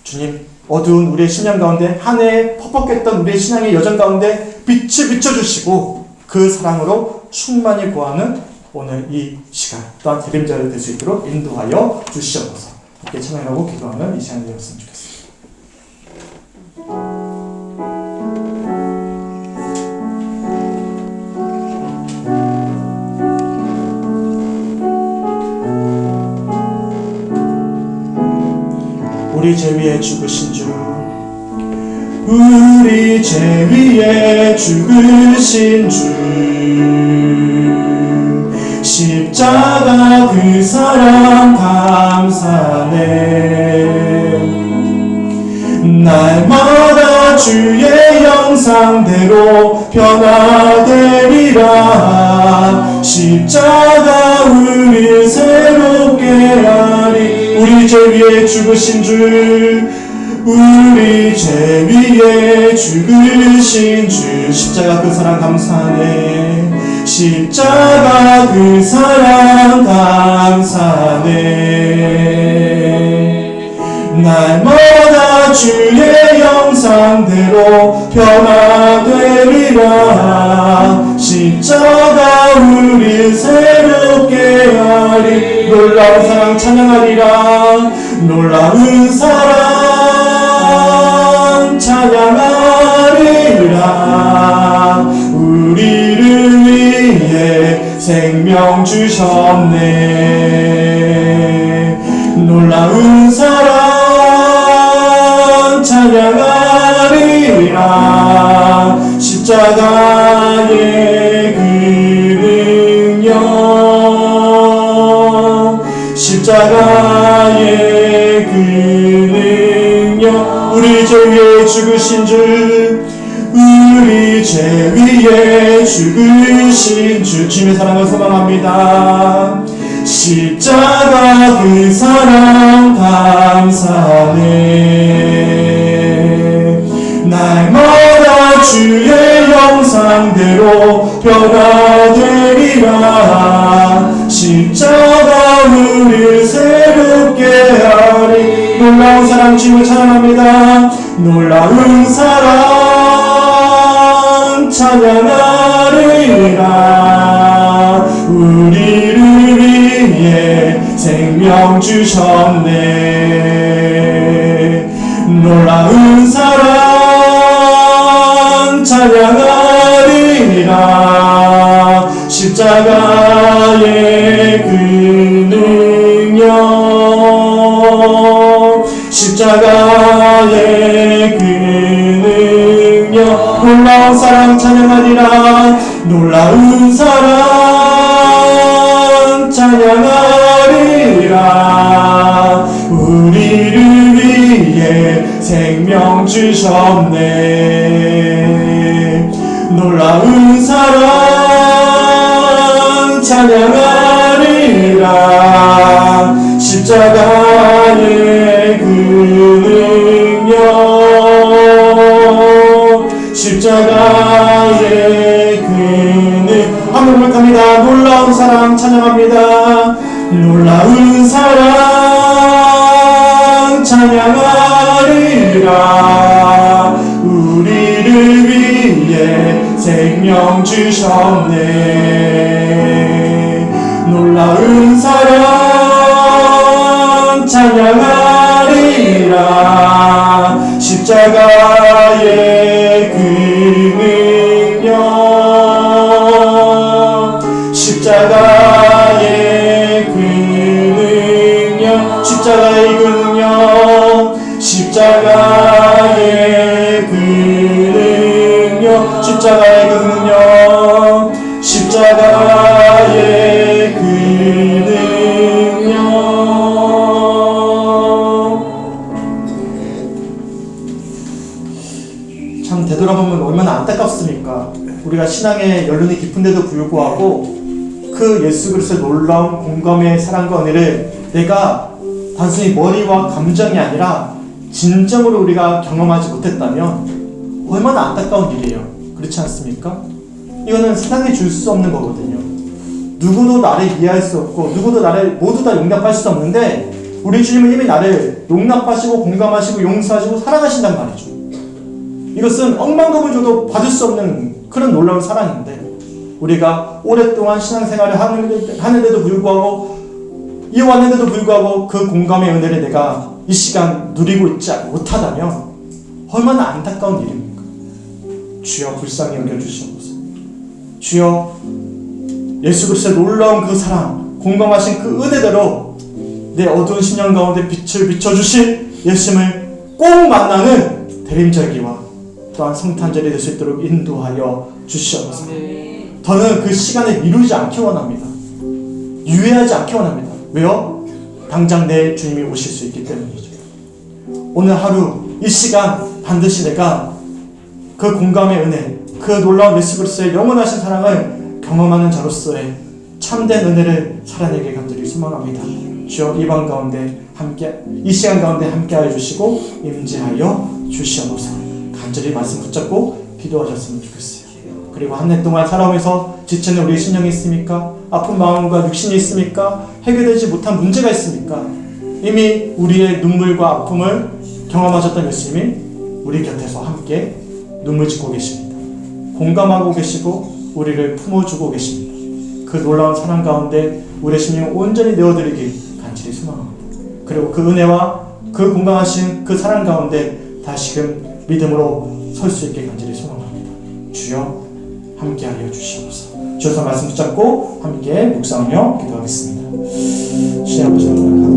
주님, 어두운 우리의 신앙 가운데 한 해에 퍽퍽했던 우리의 신앙의 여정 가운데 빛을 비춰주시고 그 사랑으로 충만히 구하는 오늘 이 시간 또한 대림절이 될 수 있도록 인도하여 주시옵소서. 함께 찬양하고 기도하는 이 시간이 되었으면 좋겠습니다. 우리 죄 위에 죽으신 주, 우리 죄 위에 죽으신 주, 십자가 그 사랑 감사네. 날마다 주의 형상대로 변화되리라. 십자가 우리 새롭게 하리. 우리 죄 위에 죽으신 주, 우리 죄 위에 죽으신 주. 십자가 그 사랑 감사하네. 십자가 그 사랑 감사하네. 날마다 주의 형상대로 변화되리라. 십자가 우리 새롭게 하리. 놀라운 사랑 찬양하리라. 놀라운 사랑 찬양하리라. 우리를 위해 생명 주셨네. 놀라운 사랑 찬양하리라. 십자가의 그 능력, 십자가의 그 능력. 우리 죄 위에 죽으신 주, 우리 죄 위에 죽으신 주. 주님의 사랑을 소망합니다. 십자가 그 사랑 감사하네. 날마다 주의 형상대로 변화되리라. 십자가 우리 새롭게 하리. 놀라운 사랑 주님을 찬양합니다. 놀라운 사랑 찬양하리라. 우리를 위해 생명 주셨네. 놀라운 사랑 찬양하리라. 십자가의 그 능력, 십자가의 그 능력. 놀라운 사랑 찬양하리라. 놀라운 사랑 찬양하리라. 우리를 위해 생명 주셨네. 놀라운 사랑 찬양하리라. 십자가의 그 능력, 십자가의 그 능력. 한번 고백합니다. 놀라운 사랑 찬양합니다. 놀라운 사랑 찬양하리라. 우리를 위해 생명 주셨네. 놀라운 사랑 찬양하리라. 십자가의 그 능력, 십자가의 그 능력, 십자가의 그 능력, 십자가의 그 능력, 십자가의 그 능력, 십자가의 그 능력. 참 되돌아보면 얼마나 안타깝습니까? 우리가 신앙의 연륜이 깊은데도 불구하고 그 예수 그리스도의 놀라운 공감의 사랑과 은혜를 내가 단순히 머리와 감정이 아니라 진정으로 우리가 경험하지 못했다면 얼마나 안타까운 일이에요. 그렇지 않습니까? 이거는 세상이 줄 수 없는 거거든요. 누구도 나를 이해할 수 없고 누구도 나를 모두 다 용납할 수 없는데 우리 주님은 이미 나를 용납하시고 공감하시고 용서하시고 사랑하신단 말이죠. 이것은 억만금을 줘도 받을 수 없는 그런 놀라운 사랑인데 우리가 오랫동안 신앙생활을 하는데도 불구하고 이어왔는데도 불구하고 그 공감의 은혜를 내가 이 시간 누리고 있지 못하다면 얼마나 안타까운 일입니까? 주여 불쌍히 여겨주시옵소서. 주여 예수 그리스도의 놀라운 그 사랑, 공감하신 그 은혜대로 내 어두운 심령 가운데 빛을 비춰주신 예수님을 꼭 만나는 대림절기와 또한 성탄절이 될 수 있도록 인도하여 주시옵소서. 저는 그 시간을 미루지 않기 원합니다. 유예하지 않기 원합니다. 왜요? 당장 내 주님이 오실 수 있기 때문이죠. 오늘 하루 이 시간 반드시 내가 그 공감의 은혜, 그 놀라운 예수 그리스도의 영원하신 사랑을 경험하는 자로서의 참된 은혜를 살아내게 간절히 소망합니다. 주여 이 밤 가운데 함께, 이 시간 가운데 함께하여 주시고 임재하여 주시옵소서. 간절히 말씀 붙잡고 기도하셨으면 좋겠어요. 그리고 한 해 동안 살아오면서 지치는 우리의 심령이 있습니까? 아픈 마음과 육신이 있습니까? 해결되지 못한 문제가 있습니까? 이미 우리의 눈물과 아픔을 경험하셨던 예수님이 우리 곁에서 함께 눈물 짓고 계십니다. 공감하고 계시고 우리를 품어주고 계십니다. 그 놀라운 사랑 가운데 우리의 심령을 온전히 내어드리길 간절히 소망합니다. 그리고 그 은혜와 그 공감하신 그 사랑 가운데 다시금 믿음으로 설 수 있게 간절히 소망합니다. 주여 함께하여 주시옵소서. 주여서 말씀 붙잡고 함께 묵상하며 기도하겠습니다. 주여 아버지 감사합니다.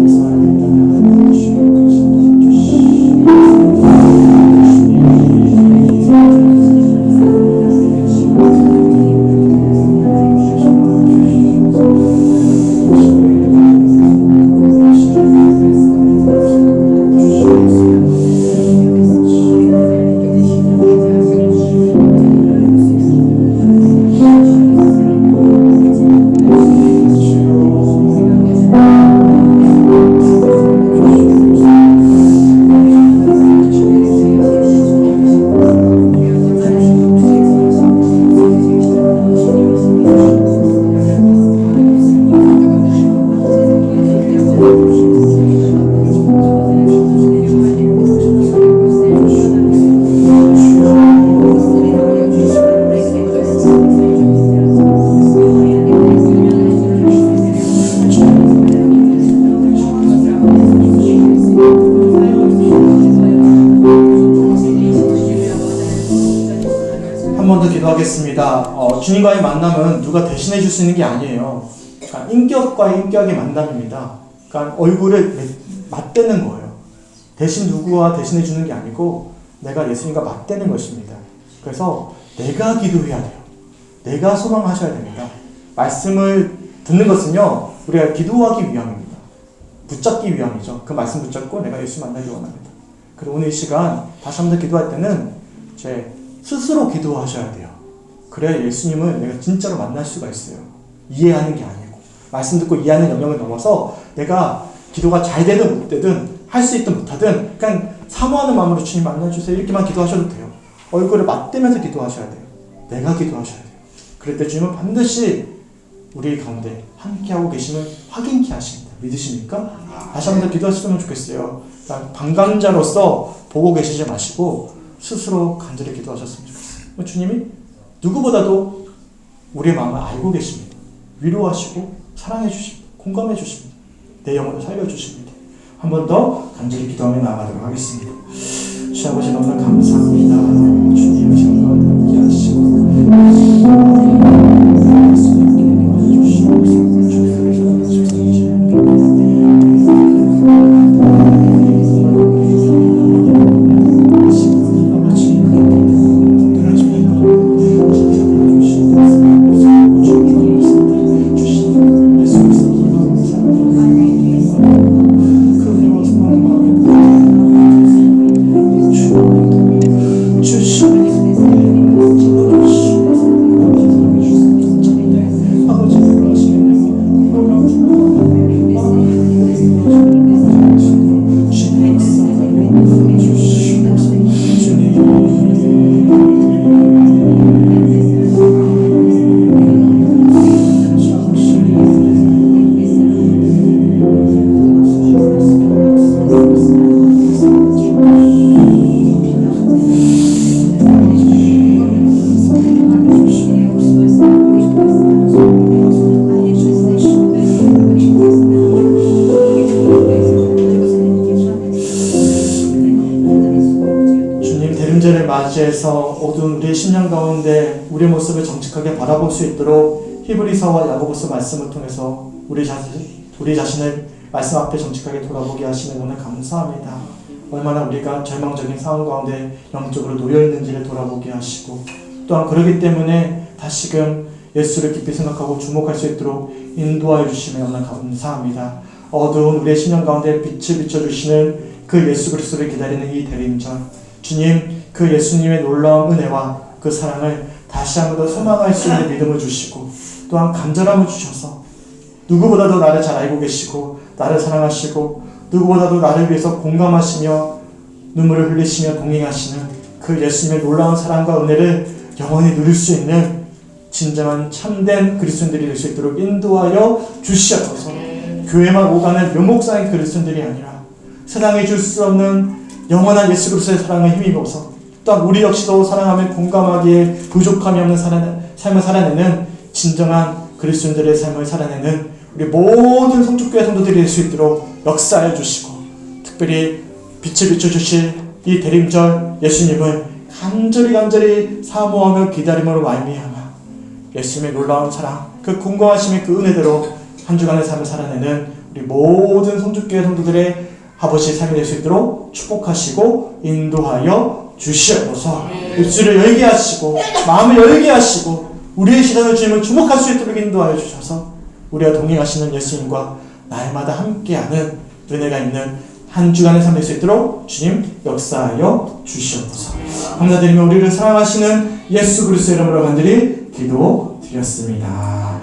주님과의 만남은 누가 대신해 줄 수 있는 게 아니에요. 그러니까 인격과의 인격의 만남입니다. 그러니까 얼굴을 맞대는 거예요. 대신 누구와 대신해 주는 게 아니고 내가 예수님과 맞대는 것입니다. 그래서 내가 기도해야 돼요. 내가 소망하셔야 됩니다. 말씀을 듣는 것은요, 우리가 기도하기 위함입니다. 붙잡기 위함이죠. 그 말씀 붙잡고 내가 예수 만나기 원합니다. 그리고 오늘 이 시간 다시 한번 기도할 때는 제 스스로 기도하셔야 돼요. 그래야 예수님을 내가 진짜로 만날 수가 있어요. 이해하는 게 아니고 말씀 듣고 이해하는 영역을 넘어서 내가 기도가 잘 되든 못 되든 할 수 있든 못하든 그냥 사모하는 마음으로 주님 만나주세요 이렇게만 기도하셔도 돼요. 얼굴을 맞대면서 기도하셔야 돼요. 내가 기도하셔야 돼요. 그럴 때 주님은 반드시 우리 가운데 함께하고 계심을 확인케 하십니다. 믿으십니까? 다시 한번 더 기도하셨으면 좋겠어요. 방관자로서 보고 계시지 마시고 스스로 간절히 기도하셨으면 좋겠어요. 주님이 누구보다도 우리의 마음을 알고 계십니다. 위로하시고 사랑해 주십니다. 공감해 주십니다. 내 영혼을 살려주십니다. 한 번 더 간절히 기도하며 나아가도록 하겠습니다. 주 아버지 너무나 감사합니다. 주님의 정말 함께 하시고 맞이해서 어두운 우리의 심령 가운데 우리의 모습을 정직하게 바라볼 수 있도록 히브리서와 야고보서 말씀을 통해서 우리 자신을 말씀 앞에 정직하게 돌아보게 하시는 오늘 감사합니다. 얼마나 우리가 절망적인 상황 가운데 영적으로 놓여있는지를 돌아보게 하시고 또한 그러기 때문에 다시금 예수를 깊이 생각하고 주목할 수 있도록 인도하여 주시면 너무나 감사합니다. 어두운 우리의 심령 가운데 빛을 비춰주시는 그 예수 그리스도를 기다리는 이 대림절, 주님 그 예수님의 놀라운 은혜와 그 사랑을 다시 한 번 더 소망할 수 있는 믿음을 주시고 또한 간절함을 주셔서 누구보다도 나를 잘 알고 계시고 나를 사랑하시고 누구보다도 나를 위해서 공감하시며 눈물을 흘리시며 동행하시는 그 예수님의 놀라운 사랑과 은혜를 영원히 누릴 수 있는 진정한 참된 그리스도인들이 될 수 있도록 인도하여 주시옵소서. 교회만 오가는 묘목상의 그리스도인들이 아니라 세상에 줄 수 없는 영원한 예수 그리스도의 사랑을 힘입어서 또한 우리 역시도 사랑하며 공감하기에 부족함이 없는 삶을 살아내는 진정한 그리스도인들의 삶을 살아내는 우리 모든 성축교회 성도들이 될 수 있도록 역사해 주시고 특별히 빛을 비춰주실 이 대림절 예수님을 간절히 사모하며 기다림으로 말미암아 예수님의 놀라운 사랑, 그 궁금하심의 그 은혜대로 한 주간의 삶을 살아내는 우리 모든 성축교회 성도들의 아버지의 삶이 될 수 있도록 축복하시고 인도하여 주시옵소서. 입술을 열게 하시고 마음을 열게 하시고 우리의 시선을 주님을 주목할 수 있도록 인도하여 주셔서 우리와 동행하시는 예수님과 날마다 함께하는 은혜가 있는 한 주간의 삶이 될 수 있도록 주님 역사하여 주시옵소서. 감사드리며 우리를 사랑하시는 예수 그리스도의 이름으로 간절히 기도드렸습니다.